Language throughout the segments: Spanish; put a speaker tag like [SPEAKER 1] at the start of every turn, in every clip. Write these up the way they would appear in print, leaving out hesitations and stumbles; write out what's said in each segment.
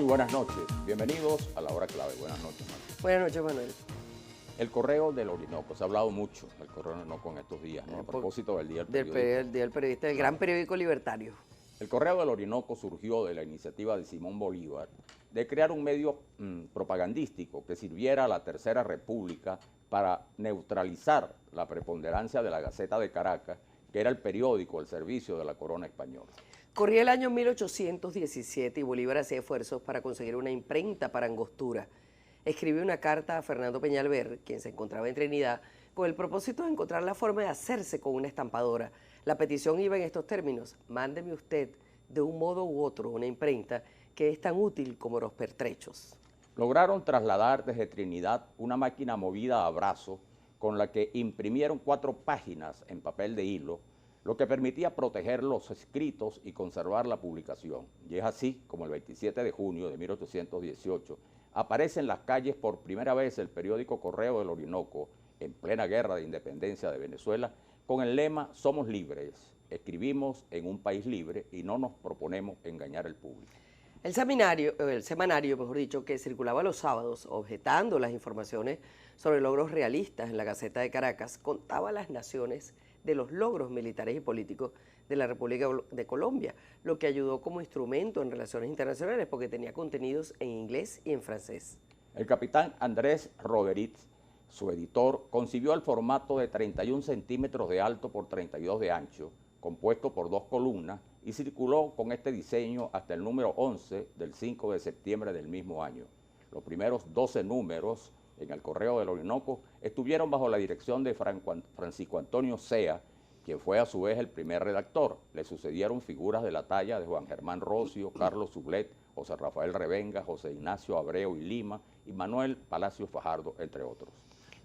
[SPEAKER 1] buenas noches. Bienvenidos a La Hora Clave. Buenas noches, Manuel.
[SPEAKER 2] Buenas noches, Manuel.
[SPEAKER 1] El Correo del Orinoco. Se ha hablado mucho del Correo del Orinoco en estos días, ¿no? A propósito del Día del Periodista.
[SPEAKER 2] Del Día del Periodista, del gran periódico libertario.
[SPEAKER 1] El Correo del Orinoco surgió de la iniciativa de Simón Bolívar de crear un medio propagandístico que sirviera a la Tercera República para neutralizar la preponderancia de la Gaceta de Caracas, que era el periódico al servicio de la corona española.
[SPEAKER 2] Corría el año 1817 y Bolívar hacía esfuerzos para conseguir una imprenta para Angostura. Escribió una carta a Fernando Peñalver, quien se encontraba en Trinidad, con el propósito de encontrar la forma de hacerse con una estampadora. La petición iba en estos términos: mándeme usted de un modo u otro una imprenta que es tan útil como los pertrechos.
[SPEAKER 1] Lograron trasladar desde Trinidad una máquina movida a brazo con la que imprimieron 4 páginas en papel de hilo, lo que permitía proteger los escritos y conservar la publicación. Y es así como el 27 de junio de 1818 aparece en las calles por primera vez el periódico Correo del Orinoco, en plena guerra de independencia de Venezuela, con el lema "Somos libres, escribimos en un país libre y no nos proponemos engañar al público".
[SPEAKER 2] El semanario, mejor dicho, que circulaba los sábados, objetando las informaciones sobre logros realistas en la Gaceta de Caracas, contaba a las naciones de los logros militares y políticos de la República de Colombia, lo que ayudó como instrumento en relaciones internacionales porque tenía contenidos en inglés y en francés.
[SPEAKER 1] El capitán Andrés Roderick, su editor, concibió el formato de 31 centímetros de alto por 32 de ancho, compuesto por 2 columnas, y circuló con este diseño hasta el número 11 del 5 de septiembre del mismo año. Los primeros 12 números en el Correo del Orinoco estuvieron bajo la dirección de Francisco Antonio Sea, quien fue a su vez el primer redactor. Le sucedieron figuras de la talla de Juan Germán Rocio, Carlos Sublet, José Rafael Revenga, José Ignacio Abreu y Lima y Manuel Palacio Fajardo, entre otros.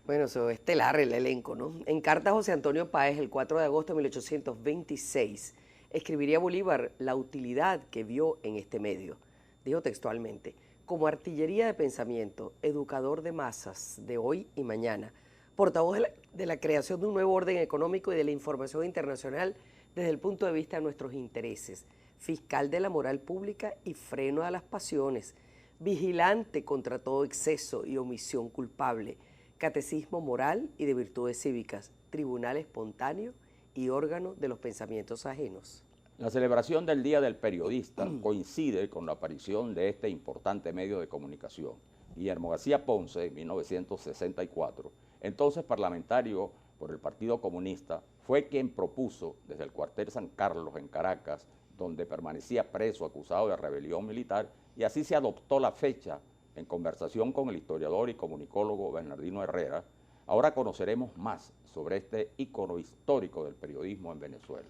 [SPEAKER 2] Bueno, eso es estelar el elenco, ¿no? En carta a José Antonio Páez, el 4 de agosto de 1826, escribiría Bolívar la utilidad que vio en este medio. Dijo textualmente: como artillería de pensamiento, educador de masas de hoy y mañana, portavoz de la creación de un nuevo orden económico y de la información internacional desde el punto de vista de nuestros intereses, fiscal de la moral pública y freno a las pasiones, vigilante contra todo exceso y omisión culpable, catecismo moral y de virtudes cívicas, tribunal espontáneo y órgano de los pensamientos ajenos.
[SPEAKER 1] La celebración del Día del Periodista coincide con la aparición de este importante medio de comunicación. Guillermo García Ponce, en 1964, entonces parlamentario por el Partido Comunista, fue quien propuso desde el cuartel San Carlos en Caracas, donde permanecía preso acusado de rebelión militar, y así se adoptó la fecha. En conversación con el historiador y comunicólogo Bernardino Herrera, ahora conoceremos más sobre este ícono histórico del periodismo en Venezuela.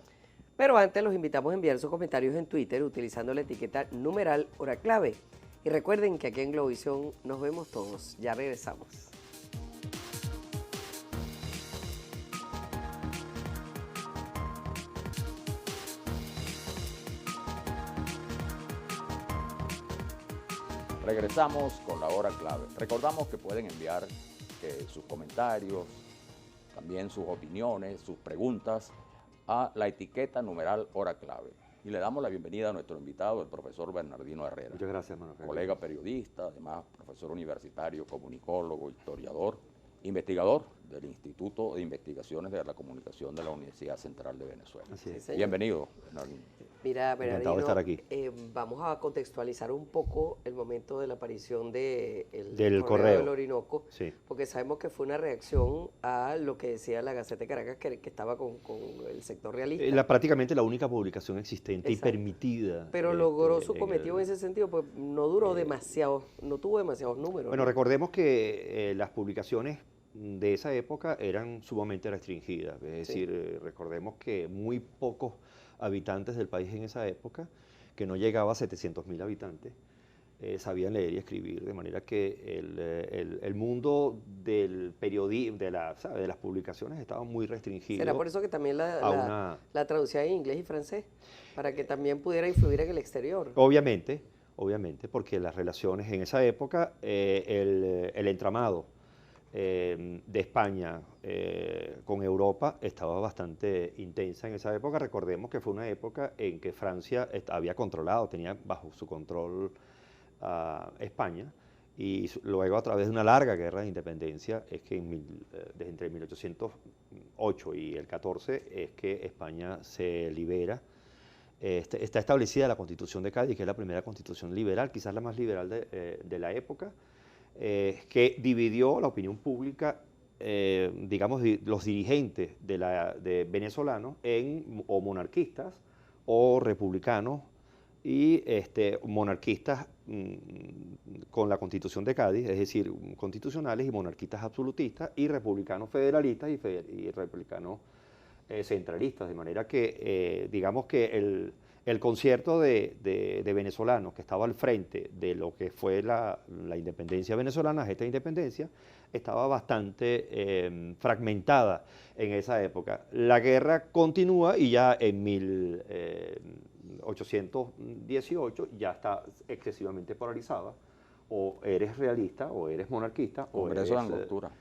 [SPEAKER 2] Pero antes los invitamos a enviar sus comentarios en Twitter utilizando la etiqueta numeral Hora Clave. Y recuerden que aquí en Globovisión nos vemos todos. Ya regresamos.
[SPEAKER 1] Regresamos con la Hora Clave. Recordamos que pueden enviar sus comentarios, también sus opiniones, sus preguntas a la etiqueta numeral Hora Clave. Y le damos la bienvenida a nuestro invitado, el profesor Bernardino Herrera.
[SPEAKER 3] Muchas gracias, Manuel.
[SPEAKER 1] Colega periodista, además profesor universitario, comunicólogo, historiador, investigador del Instituto de Investigaciones de la Comunicación de la Universidad Central de Venezuela.
[SPEAKER 3] Así es.
[SPEAKER 2] Sí,
[SPEAKER 1] Bienvenido, Bernardino.
[SPEAKER 2] Mira,
[SPEAKER 3] Encantado de estar aquí.
[SPEAKER 2] Vamos a contextualizar un poco el momento de la aparición
[SPEAKER 3] del Correo
[SPEAKER 2] del Orinoco,
[SPEAKER 3] sí,
[SPEAKER 2] porque sabemos que fue una reacción a lo que decía la Gaceta de Caracas, que estaba con el sector realista.
[SPEAKER 3] prácticamente la única publicación existente.
[SPEAKER 2] Exacto.
[SPEAKER 3] Y permitida.
[SPEAKER 2] Pero logró su cometido en ese sentido, pues no duró demasiado, no tuvo demasiados números.
[SPEAKER 3] Bueno,
[SPEAKER 2] ¿no?
[SPEAKER 3] recordemos que las publicaciones de esa época eran sumamente restringidas. Es decir, recordemos que muy pocos habitantes del país en esa época, que no llegaba a 700.000 habitantes, sabían leer y escribir, de manera que el mundo del periodismo, de las publicaciones estaba muy restringido.
[SPEAKER 2] ¿Será por eso que también la traducía en inglés y francés? Para que también pudiera influir en el exterior.
[SPEAKER 3] Obviamente, porque las relaciones en esa época, el entramado de España con Europa estaba bastante intensa en esa época. Recordemos que fue una época en que Francia había controlado, tenía bajo su control a España, y luego a través de una larga guerra de independencia es que desde entre 1808 y el 14 es que España se libera. Está establecida la Constitución de Cádiz, que es la primera constitución liberal, quizás la más liberal de la época, que dividió la opinión pública, digamos, los dirigentes de venezolanos en o monarquistas o republicanos, y monarquistas con la Constitución de Cádiz, es decir, constitucionales, y monarquistas absolutistas, y republicanos federalistas y republicanos centralistas, de manera que digamos que el concierto de venezolanos que estaba al frente de lo que fue la independencia venezolana, esta independencia, estaba bastante fragmentada en esa época. La guerra continúa y ya en 1818 ya está excesivamente polarizada: o eres realista o eres monarquista.
[SPEAKER 1] Congreso de Angostura.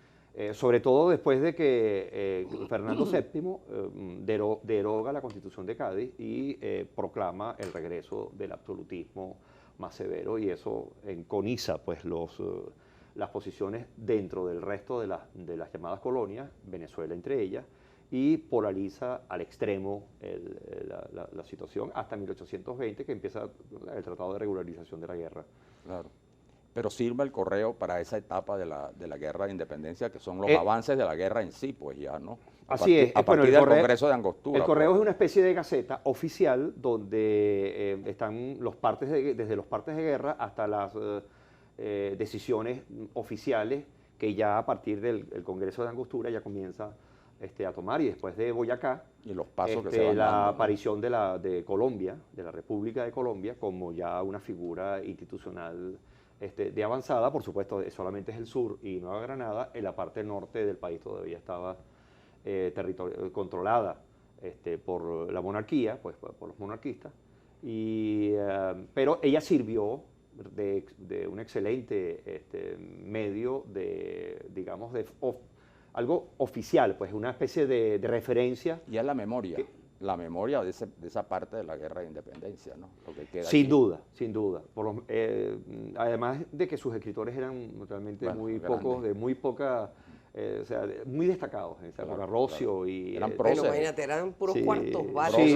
[SPEAKER 3] Sobre todo después de que Fernando VII deroga la Constitución de Cádiz y proclama el regreso del absolutismo más severo, y eso enconiza pues las posiciones dentro del resto de las llamadas colonias, Venezuela entre ellas, y polariza al extremo la situación hasta 1820, que empieza el Tratado de Regularización de la Guerra.
[SPEAKER 1] Claro. Pero sirve el correo para esa etapa de la guerra de independencia, que son los avances de la guerra en sí, pues ya, ¿no?
[SPEAKER 3] Así es.
[SPEAKER 1] A partir del Congreso de Angostura.
[SPEAKER 3] El correo
[SPEAKER 1] pues.
[SPEAKER 3] es una especie de gaceta oficial donde están desde los partes de guerra hasta las decisiones oficiales que ya a partir del Congreso de Angostura ya comienza a tomar, y después de Boyacá,
[SPEAKER 1] y los pasos que se van
[SPEAKER 3] la
[SPEAKER 1] dando, ¿no?
[SPEAKER 3] aparición de Colombia, de la República de Colombia, como ya una figura institucional de avanzada. Por supuesto, solamente es el sur y Nueva Granada. En la parte norte del país todavía estaba controlada por la monarquía, pues por los monarquistas, pero ella sirvió de un excelente medio digamos, algo oficial, pues una especie de referencia.
[SPEAKER 1] Y es la memoria. La memoria de esa parte de la guerra de independencia, ¿no? Lo que queda
[SPEAKER 3] Sin
[SPEAKER 1] aquí.
[SPEAKER 3] duda, sin duda. Además de que sus escritores eran realmente muy pocos, de muy poca, o sea, muy destacados en esa época. Rocio y...
[SPEAKER 1] Eran
[SPEAKER 2] Pero
[SPEAKER 1] próceres.
[SPEAKER 2] imagínate, eran puros cuartos bajos.
[SPEAKER 3] Sí,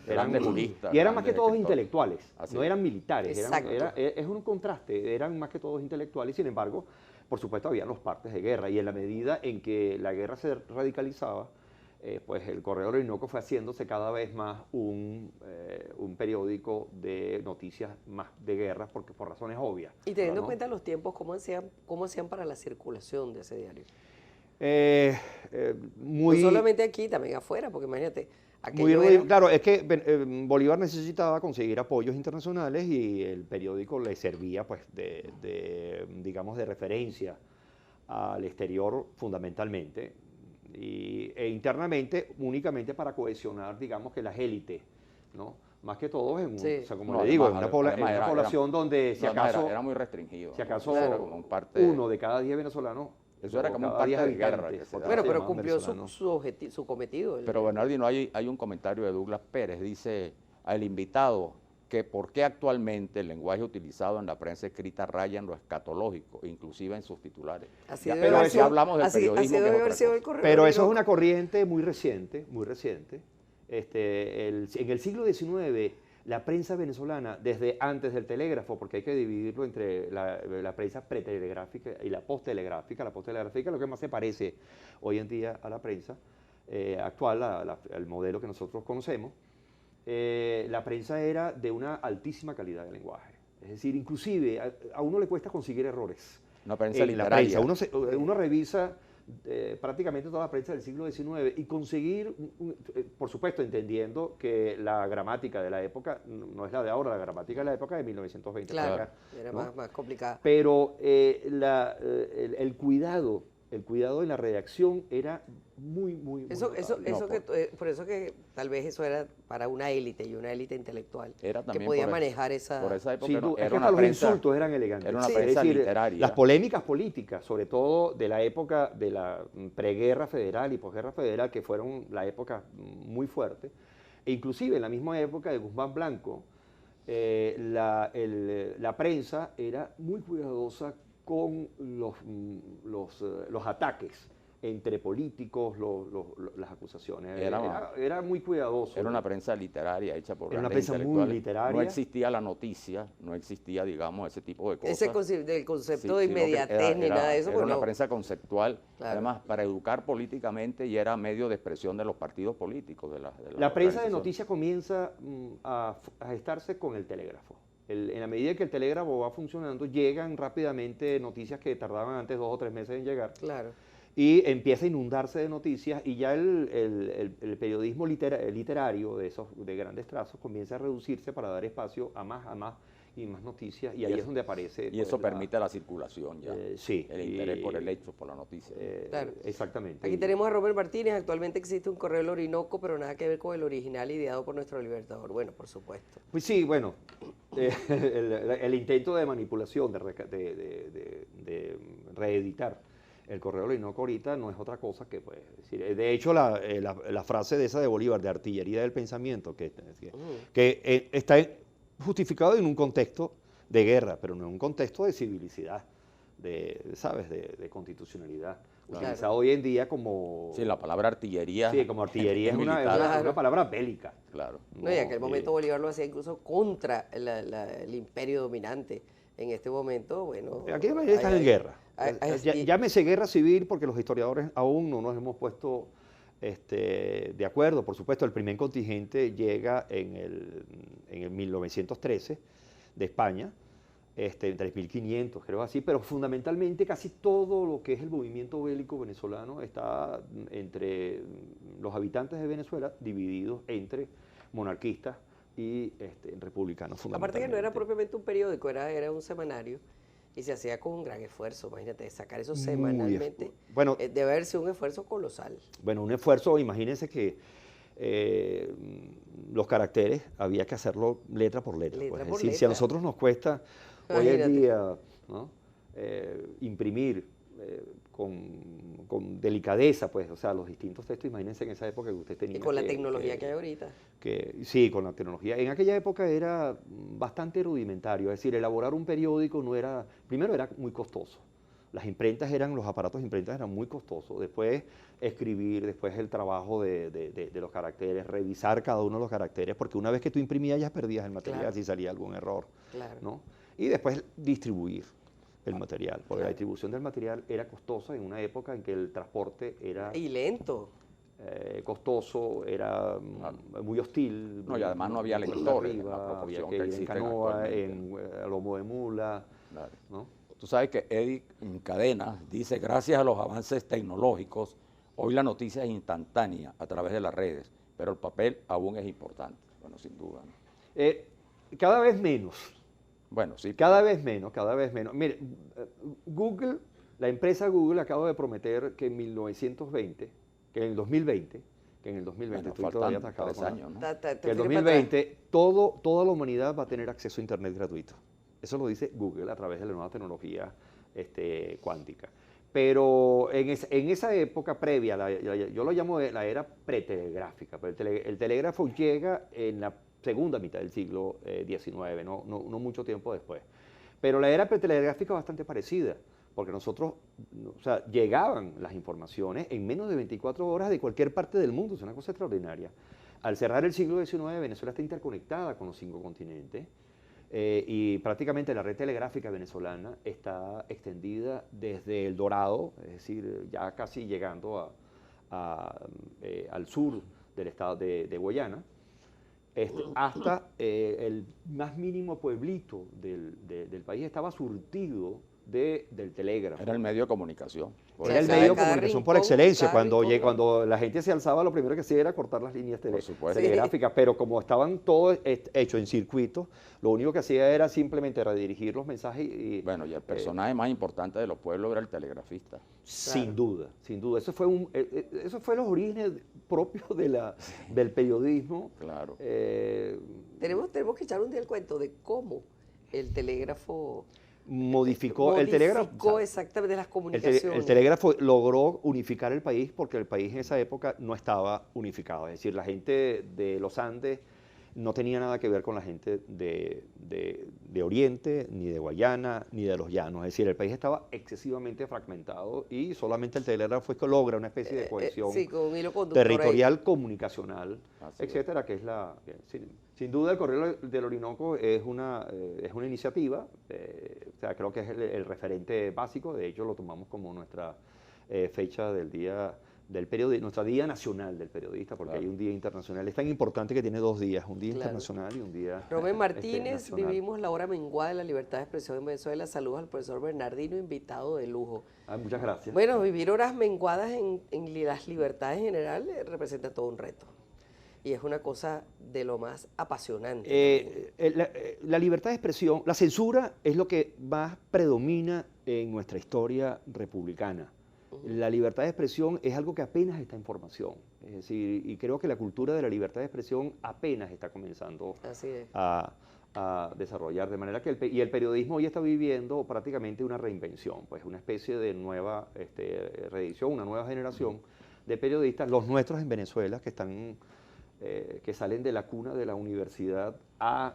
[SPEAKER 1] eran de juristas.
[SPEAKER 3] Y eran más que
[SPEAKER 1] grandes
[SPEAKER 3] todos
[SPEAKER 1] escritores.
[SPEAKER 3] intelectuales,
[SPEAKER 1] Así
[SPEAKER 3] no
[SPEAKER 1] es.
[SPEAKER 3] eran militares.
[SPEAKER 2] Exacto.
[SPEAKER 3] Es un contraste, eran más que todos intelectuales. Sin embargo, por supuesto, había los partes de guerra, y en la medida en que la guerra se radicalizaba, pues el Correo del Orinoco fue haciéndose cada vez más un periódico de noticias más de guerra, porque por razones obvias.
[SPEAKER 2] Y teniendo en
[SPEAKER 3] ¿no?
[SPEAKER 2] cuenta los tiempos, ¿cómo hacían para la circulación de ese diario?
[SPEAKER 3] Muy,
[SPEAKER 2] No solamente aquí, también afuera, porque imagínate,
[SPEAKER 3] muy
[SPEAKER 2] aquello era...
[SPEAKER 3] claro, es que Bolívar necesitaba conseguir apoyos internacionales, y el periódico le servía pues digamos, de referencia al exterior fundamentalmente, e internamente únicamente para cohesionar, digamos, que las élites, ¿no? Más que todo, o sea, como le digo, en una población donde si acaso
[SPEAKER 1] era muy restringido.
[SPEAKER 3] si acaso
[SPEAKER 1] Como parte,
[SPEAKER 3] uno de cada 10 venezolanos,
[SPEAKER 1] eso era como un
[SPEAKER 3] cada
[SPEAKER 1] parte
[SPEAKER 3] 10
[SPEAKER 1] de guerra
[SPEAKER 3] habitantes,
[SPEAKER 1] que se daba.
[SPEAKER 2] Bueno,
[SPEAKER 3] se
[SPEAKER 2] pero
[SPEAKER 3] llamaban
[SPEAKER 2] cumplió
[SPEAKER 3] venezolanos.
[SPEAKER 2] su cometido.
[SPEAKER 1] Pero Bernardino, hay un comentario de Douglas Pérez, dice al invitado que por qué actualmente el lenguaje utilizado en la prensa escrita raya en lo escatológico, inclusive en sus titulares.
[SPEAKER 2] Así
[SPEAKER 1] Ya,
[SPEAKER 2] debe
[SPEAKER 1] pero
[SPEAKER 2] haber
[SPEAKER 1] si
[SPEAKER 2] sido-
[SPEAKER 1] hablamos del
[SPEAKER 2] así
[SPEAKER 1] periodismo,
[SPEAKER 2] debe
[SPEAKER 1] que es
[SPEAKER 2] haber
[SPEAKER 1] otra
[SPEAKER 2] sido el
[SPEAKER 1] cosa.
[SPEAKER 2] Correo
[SPEAKER 3] Pero
[SPEAKER 2] del
[SPEAKER 3] eso es
[SPEAKER 2] Orinoco.
[SPEAKER 3] una corriente muy reciente, muy reciente. En el siglo XIX, la prensa venezolana, desde antes del telégrafo, porque hay que dividirlo entre la prensa pretelegráfica y la posttelegráfica. La posttelegráfica es lo que más se parece hoy en día a la prensa actual, al modelo que nosotros conocemos. La prensa era de una altísima calidad de lenguaje. Es decir, inclusive a uno le cuesta conseguir errores.
[SPEAKER 1] Una prensa
[SPEAKER 3] En la
[SPEAKER 1] literaria.
[SPEAKER 3] prensa. Uno revisa prácticamente toda la prensa del siglo XIX y conseguir, por supuesto, entendiendo que la gramática de la época no es la de ahora, la gramática de la época de 1920.
[SPEAKER 2] Claro,
[SPEAKER 3] para acá,
[SPEAKER 2] era
[SPEAKER 3] ¿no?
[SPEAKER 2] más complicada.
[SPEAKER 3] Pero el cuidado en la redacción era muy notable.
[SPEAKER 2] Por eso que tal vez eso era para una élite, y una élite intelectual,
[SPEAKER 1] Era
[SPEAKER 2] que
[SPEAKER 1] también
[SPEAKER 2] podía
[SPEAKER 1] por
[SPEAKER 2] manejar esa...
[SPEAKER 1] Por esa época
[SPEAKER 3] Sin duda,
[SPEAKER 1] era
[SPEAKER 3] es que
[SPEAKER 1] una
[SPEAKER 3] hasta los
[SPEAKER 1] prensa,
[SPEAKER 3] insultos eran elegantes.
[SPEAKER 1] era una
[SPEAKER 3] Sí,
[SPEAKER 1] prensa
[SPEAKER 3] es decir,
[SPEAKER 1] literaria.
[SPEAKER 3] las polémicas políticas, sobre todo de la época de la preguerra federal y posguerra federal, que fueron la época muy fuerte, e inclusive en la misma época de Guzmán Blanco, la prensa era muy cuidadosa con los ataques entre políticos, las acusaciones. Era muy cuidadoso.
[SPEAKER 1] Era una prensa literaria hecha por
[SPEAKER 3] Era una
[SPEAKER 1] grandes
[SPEAKER 3] prensa muy
[SPEAKER 1] intelectuales.
[SPEAKER 3] literaria.
[SPEAKER 1] No existía la noticia, no existía, digamos, ese tipo de cosas.
[SPEAKER 2] Del concepto
[SPEAKER 1] Sí,
[SPEAKER 2] de
[SPEAKER 1] sino que
[SPEAKER 2] inmediatez ni nada de eso.
[SPEAKER 1] Era
[SPEAKER 2] Bueno,
[SPEAKER 1] una prensa conceptual,
[SPEAKER 2] claro.
[SPEAKER 1] además, para educar políticamente, y era medio de expresión de los partidos políticos.
[SPEAKER 3] La prensa de noticias comienza a gestarse con el telégrafo. En la medida que el telégrafo va funcionando, llegan rápidamente noticias que tardaban antes 2 o 3 meses en llegar.
[SPEAKER 2] Claro.
[SPEAKER 3] Y empieza a inundarse de noticias, y ya el periodismo literario de grandes trazos comienza a reducirse para dar espacio a más y más noticias, y ahí es donde aparece.
[SPEAKER 1] Y eso permite la circulación ya,
[SPEAKER 3] sí,
[SPEAKER 1] el interés por el hecho, por la noticia.
[SPEAKER 2] Claro.
[SPEAKER 3] Exactamente.
[SPEAKER 2] Aquí tenemos a Robert Martínez. Actualmente existe un correo del Orinoco, pero nada que ver con el original ideado por nuestro libertador. Bueno, por supuesto.
[SPEAKER 3] Pues sí, bueno, el intento de manipulación, de reeditar el correo Orinoco ahorita no es otra cosa que, pues, decir, de hecho, la frase de esa de Bolívar, de artillería del pensamiento, que está justificado en un contexto de guerra, pero no en un contexto de civilicidad, ¿sabes?, de constitucionalidad.
[SPEAKER 2] Claro.
[SPEAKER 3] Utilizado hoy en día como...
[SPEAKER 1] Sí, la palabra artillería.
[SPEAKER 3] Sí, como artillería es
[SPEAKER 1] militar.
[SPEAKER 3] una palabra bélica.
[SPEAKER 1] Claro.
[SPEAKER 2] No, y en aquel momento Bolívar lo hacía incluso contra el imperio dominante. En este momento, bueno...
[SPEAKER 3] Aquí está en guerra. Llámese guerra civil, porque los historiadores aún no nos hemos puesto de acuerdo. Por supuesto, el primer contingente llega en el 1913 de España, en 3.500, creo así, pero fundamentalmente casi todo lo que es el movimiento bélico venezolano está entre los habitantes de Venezuela divididos entre monarquistas y republicanos, fundamentalmente.
[SPEAKER 2] Aparte que no era propiamente un periódico, era un semanario, y se hacía con un gran esfuerzo. Imagínate, sacar eso semanalmente,
[SPEAKER 3] bueno,
[SPEAKER 2] debe haber sido un esfuerzo colosal.
[SPEAKER 3] Bueno, un esfuerzo, imagínense que los caracteres había que hacerlo letra por letra.
[SPEAKER 2] Letra
[SPEAKER 3] Pues.
[SPEAKER 2] por
[SPEAKER 3] Es decir,
[SPEAKER 2] letra.
[SPEAKER 3] si a nosotros nos cuesta hoy en día, ¿no?, imprimir con delicadeza, pues, o sea, los distintos textos, imagínense en esa época que usted tenía.
[SPEAKER 2] Y con la tecnología que hay ahorita.
[SPEAKER 3] Sí, con la tecnología. En aquella época era bastante rudimentario, es decir, elaborar un periódico primero era muy costoso. Los aparatos de imprenta eran muy costosos. Después escribir, después el trabajo de los caracteres, revisar cada uno de los caracteres, porque una vez que tú imprimías ya perdías el material, claro, si salía algún error.
[SPEAKER 2] Claro.
[SPEAKER 3] ¿No? Y después distribuir el material, porque la distribución del material era costosa en una época en que el transporte era...
[SPEAKER 2] Y lento.
[SPEAKER 3] Costoso, era muy hostil.
[SPEAKER 1] No, y además no había lectores en la
[SPEAKER 3] había
[SPEAKER 1] proporción
[SPEAKER 3] que
[SPEAKER 1] que
[SPEAKER 3] ir en
[SPEAKER 1] existen
[SPEAKER 3] canoa,
[SPEAKER 1] actualmente.
[SPEAKER 3] a lomo de mula.
[SPEAKER 1] Claro.
[SPEAKER 3] ¿No?
[SPEAKER 1] Tú sabes que Eddie Cadena dice, gracias a los avances tecnológicos, hoy la noticia es instantánea a través de las redes, pero el papel aún es importante. Bueno, sin duda, ¿no?
[SPEAKER 3] Cada vez menos.
[SPEAKER 1] Bueno, sí.
[SPEAKER 3] Cada vez menos. Mire, Google, la empresa Google acaba de prometer que en 1920, que en el 2020,
[SPEAKER 1] Bueno,
[SPEAKER 3] estoy todavía
[SPEAKER 1] faltan
[SPEAKER 3] atascado
[SPEAKER 1] 3
[SPEAKER 3] con
[SPEAKER 1] años, ¿no?
[SPEAKER 3] que en el 2020 toda la humanidad va a tener acceso a Internet gratuito. Eso lo dice Google a través de la nueva tecnología cuántica. Pero en esa época previa, yo lo llamo la era pretelegráfica, pero el telégrafo llega en la segunda mitad del siglo XIX, no mucho tiempo después. Pero la era pretelegráfica es bastante parecida, porque nosotros, o sea, llegaban las informaciones en menos de 24 horas de cualquier parte del mundo, es una cosa extraordinaria. Al cerrar el siglo XIX, Venezuela está interconectada con los 5 continentes, y prácticamente la red telegráfica venezolana está extendida desde El Dorado, es decir, ya casi llegando al sur del estado de Guayana, hasta el más mínimo pueblito del país estaba surtido del telégrafo.
[SPEAKER 1] Era el medio de comunicación.
[SPEAKER 3] Era el medio de
[SPEAKER 2] cada
[SPEAKER 3] comunicación por
[SPEAKER 2] rincón,
[SPEAKER 3] excelencia.
[SPEAKER 2] cada
[SPEAKER 3] Cuando
[SPEAKER 2] rincón.
[SPEAKER 3] la gente se alzaba, lo primero que hacía era cortar las líneas
[SPEAKER 1] supuesto.
[SPEAKER 3] telegráficas, pero como estaban todos hechos en circuito, lo único que hacía era simplemente redirigir los mensajes.
[SPEAKER 1] Bueno, y el personaje más importante de los pueblos era el telegrafista.
[SPEAKER 3] Sin duda, sin duda. Eso fue los orígenes propios del periodismo.
[SPEAKER 1] Claro.
[SPEAKER 2] Tenemos que echar un día el cuento de cómo el telégrafo...
[SPEAKER 3] Modificó el telégrafo.
[SPEAKER 2] Exactamente las comunicaciones.
[SPEAKER 3] El telégrafo logró unificar el país porque el país en esa época no estaba unificado. Es decir, la gente de los Andes no tenía nada que ver con la gente de Oriente, ni de Guayana, ni de los llanos. Es decir, el país estaba excesivamente fragmentado y solamente el telégrafo es que logra una especie de cohesión
[SPEAKER 2] sí, con un hilo conductor
[SPEAKER 3] territorial, comunicacional,
[SPEAKER 1] Así
[SPEAKER 3] etcétera, que es sin duda el Correo del Orinoco es una iniciativa, o sea, creo que es el referente básico. De hecho lo tomamos como nuestra fecha del día del periodista, nuestro Día Nacional del Periodista, porque hay un día internacional. Es tan importante que tiene 2 días, un día internacional y un día
[SPEAKER 2] Rubén Martínez,
[SPEAKER 3] nacional.
[SPEAKER 2] vivimos la hora menguada de la libertad de expresión en Venezuela. Saludos al profesor Bernardino, invitado de lujo.
[SPEAKER 3] Muchas gracias.
[SPEAKER 2] Bueno, vivir horas menguadas en las libertades en general representa todo un reto. Y es una cosa de lo más apasionante.
[SPEAKER 3] La libertad de expresión, la censura es lo que más predomina en nuestra historia republicana. La libertad de expresión es algo que apenas está en formación. Es decir, y creo que la cultura de la libertad de expresión apenas está comenzando a desarrollar. De manera que el periodismo hoy está viviendo prácticamente una reinvención, pues una especie de nueva reedición, una nueva generación de periodistas, los nuestros en Venezuela, que salen de la cuna de la universidad a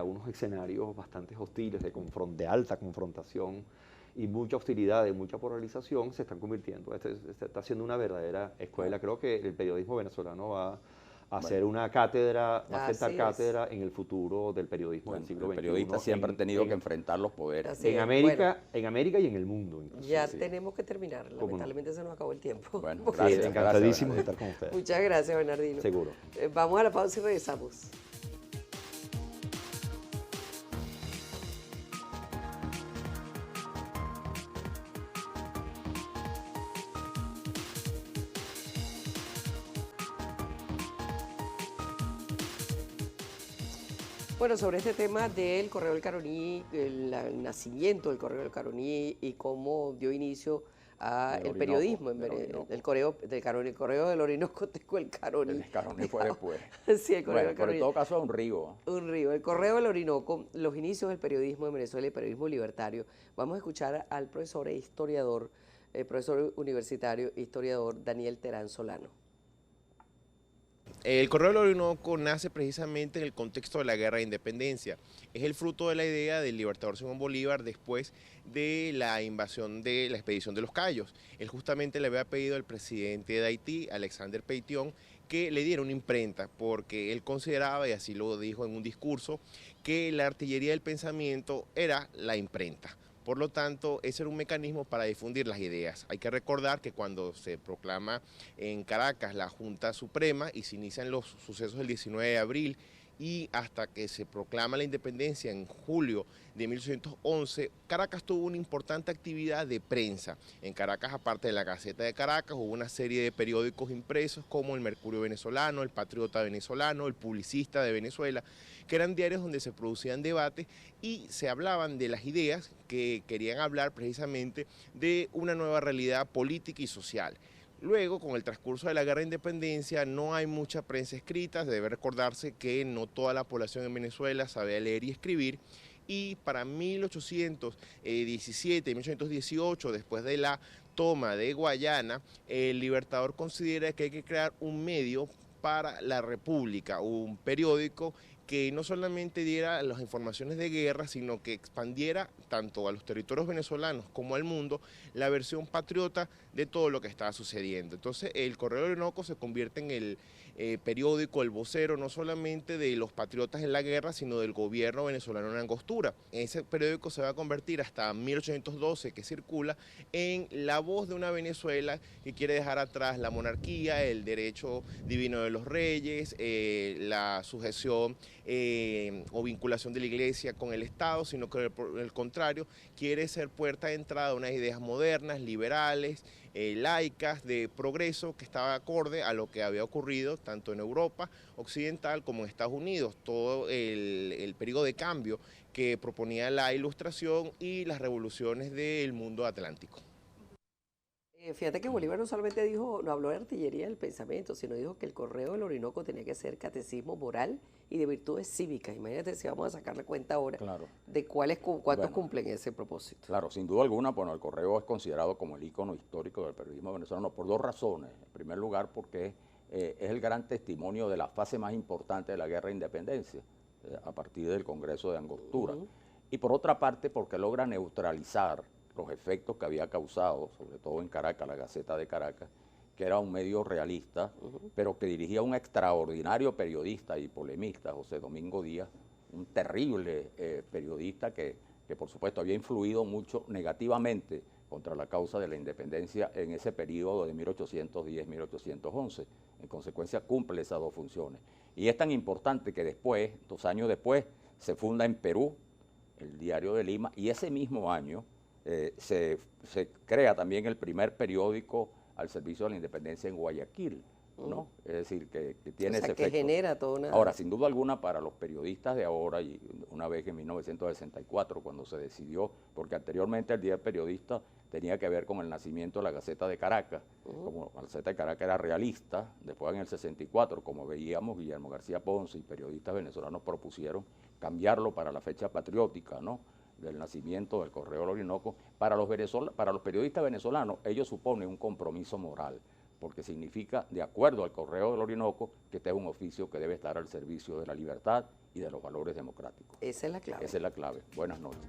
[SPEAKER 3] unos escenarios bastante hostiles, de alta confrontación y mucha hostilidad, y mucha polarización, se están convirtiendo. Está siendo una verdadera escuela. Creo que el periodismo venezolano va a ser una cátedra, va a sentar cátedra en el futuro del periodismo del siglo XXI.
[SPEAKER 1] Los periodistas siempre han tenido que enfrentar los poderes.
[SPEAKER 3] En América y en el mundo. Incluso.
[SPEAKER 2] Ya tenemos que terminar. Lamentablemente se nos acabó el tiempo.
[SPEAKER 1] Bueno,
[SPEAKER 3] gracias, encantadísimo de estar con ustedes.
[SPEAKER 2] Muchas gracias, Bernardino.
[SPEAKER 3] Seguro.
[SPEAKER 2] Vamos a la pausa y regresamos. Bueno, sobre este tema del Correo del Caroní, el nacimiento del Correo del Caroní y cómo dio inicio al periodismo, el Correo del Caroní, el Correo del Orinoco, tengo el Caroní.
[SPEAKER 1] El Caroní fue después.
[SPEAKER 2] Sí, el Correo del Caroní.
[SPEAKER 1] Pero en todo caso es un río.
[SPEAKER 2] Un río. El Correo del Orinoco, los inicios del periodismo en Venezuela y el periodismo libertario. Vamos a escuchar al profesor e historiador, profesor universitario, historiador Daniel Terán Solano.
[SPEAKER 4] El Correo del Orinoco nace precisamente en el contexto de la Guerra de Independencia. Es el fruto de la idea del libertador Simón Bolívar después de la invasión de la expedición de los Cayos. Él justamente le había pedido al presidente de Haití, Alexander Pétion, que le diera una imprenta, porque él consideraba, y así lo dijo en un discurso, que la artillería del pensamiento era la imprenta. Por lo tanto, ese era un mecanismo para difundir las ideas. Hay que recordar que cuando se proclama en Caracas la Junta Suprema y se inician los sucesos del 19 de abril y hasta que se proclama la independencia en julio de 1811, Caracas tuvo una importante actividad de prensa. En Caracas, aparte de la Gaceta de Caracas, hubo una serie de periódicos impresos como el Mercurio Venezolano, el Patriota Venezolano, el Publicista de Venezuela, que eran diarios donde se producían debates y se hablaban de las ideas que querían hablar precisamente de una nueva realidad política y social. Luego, con el transcurso de la Guerra de Independencia, no hay mucha prensa escrita. Debe recordarse que no toda la población en Venezuela sabía leer y escribir, y para 1817 y 1818, después de la toma de Guayana, el Libertador considera que hay que crear un medio para la República, un periódico que no solamente diera las informaciones de guerra, sino que expandiera tanto a los territorios venezolanos como al mundo la versión patriota de todo lo que estaba sucediendo. Entonces el Correo del Orinoco se convierte en el periódico, el vocero, no solamente de los patriotas en la guerra, sino del gobierno venezolano en Angostura. Ese periódico se va a convertir hasta 1812, que circula, en la voz de una Venezuela que quiere dejar atrás la monarquía, el derecho divino de los reyes, la sujeción o vinculación de la iglesia con el Estado, sino que por el contrario quiere ser puerta de entrada a unas ideas modernas, liberales, laicas, de progreso, que estaba acorde a lo que había ocurrido tanto en Europa occidental como en Estados Unidos, todo el periodo de cambio que proponía la Ilustración y las revoluciones del mundo atlántico.
[SPEAKER 2] Fíjate que Bolívar no solamente no habló de artillería del pensamiento, sino dijo que el Correo del Orinoco tenía que ser catecismo moral y de virtudes cívicas. Imagínate si vamos a sacarle cuenta ahora de cuántos cumplen ese propósito.
[SPEAKER 1] Claro, sin duda alguna, bueno, el Correo es considerado como el ícono histórico del periodismo venezolano por 2 razones. En primer lugar, porque es el gran testimonio de la fase más importante de la guerra de independencia, a partir del Congreso de Angostura. Y por otra parte, porque logra neutralizar los efectos que había causado, sobre todo en Caracas, la Gaceta de Caracas, que era un medio realista, pero que dirigía un extraordinario periodista y polemista, José Domingo Díaz, un terrible periodista que por supuesto había influido mucho negativamente contra la causa de la independencia en ese periodo de 1810-1811. En consecuencia cumple esas dos funciones. Y es tan importante que después, 2 años después, se funda en Perú el Diario de Lima, y ese mismo año se crea también el primer periódico al servicio de la independencia en Guayaquil, ¿no? Es decir, que tiene ese
[SPEAKER 2] que
[SPEAKER 1] efecto.
[SPEAKER 2] genera toda una...
[SPEAKER 1] Ahora, sin duda alguna, para los periodistas de ahora, y una vez en 1964, cuando se decidió, porque anteriormente el Día del Periodista tenía que ver con el nacimiento de la Gaceta de Caracas, como la Gaceta de Caracas era realista, después en el 64, como veíamos, Guillermo García Ponce y periodistas venezolanos propusieron cambiarlo para la fecha patriótica, ¿no?, del nacimiento del Correo del Orinoco. Para los periodistas venezolanos, ellos suponen un compromiso moral, porque significa, de acuerdo al Correo del Orinoco, que este es un oficio que debe estar al servicio de la libertad y de los valores democráticos.
[SPEAKER 2] Esa es la clave.
[SPEAKER 1] Esa es la clave. Buenas noches.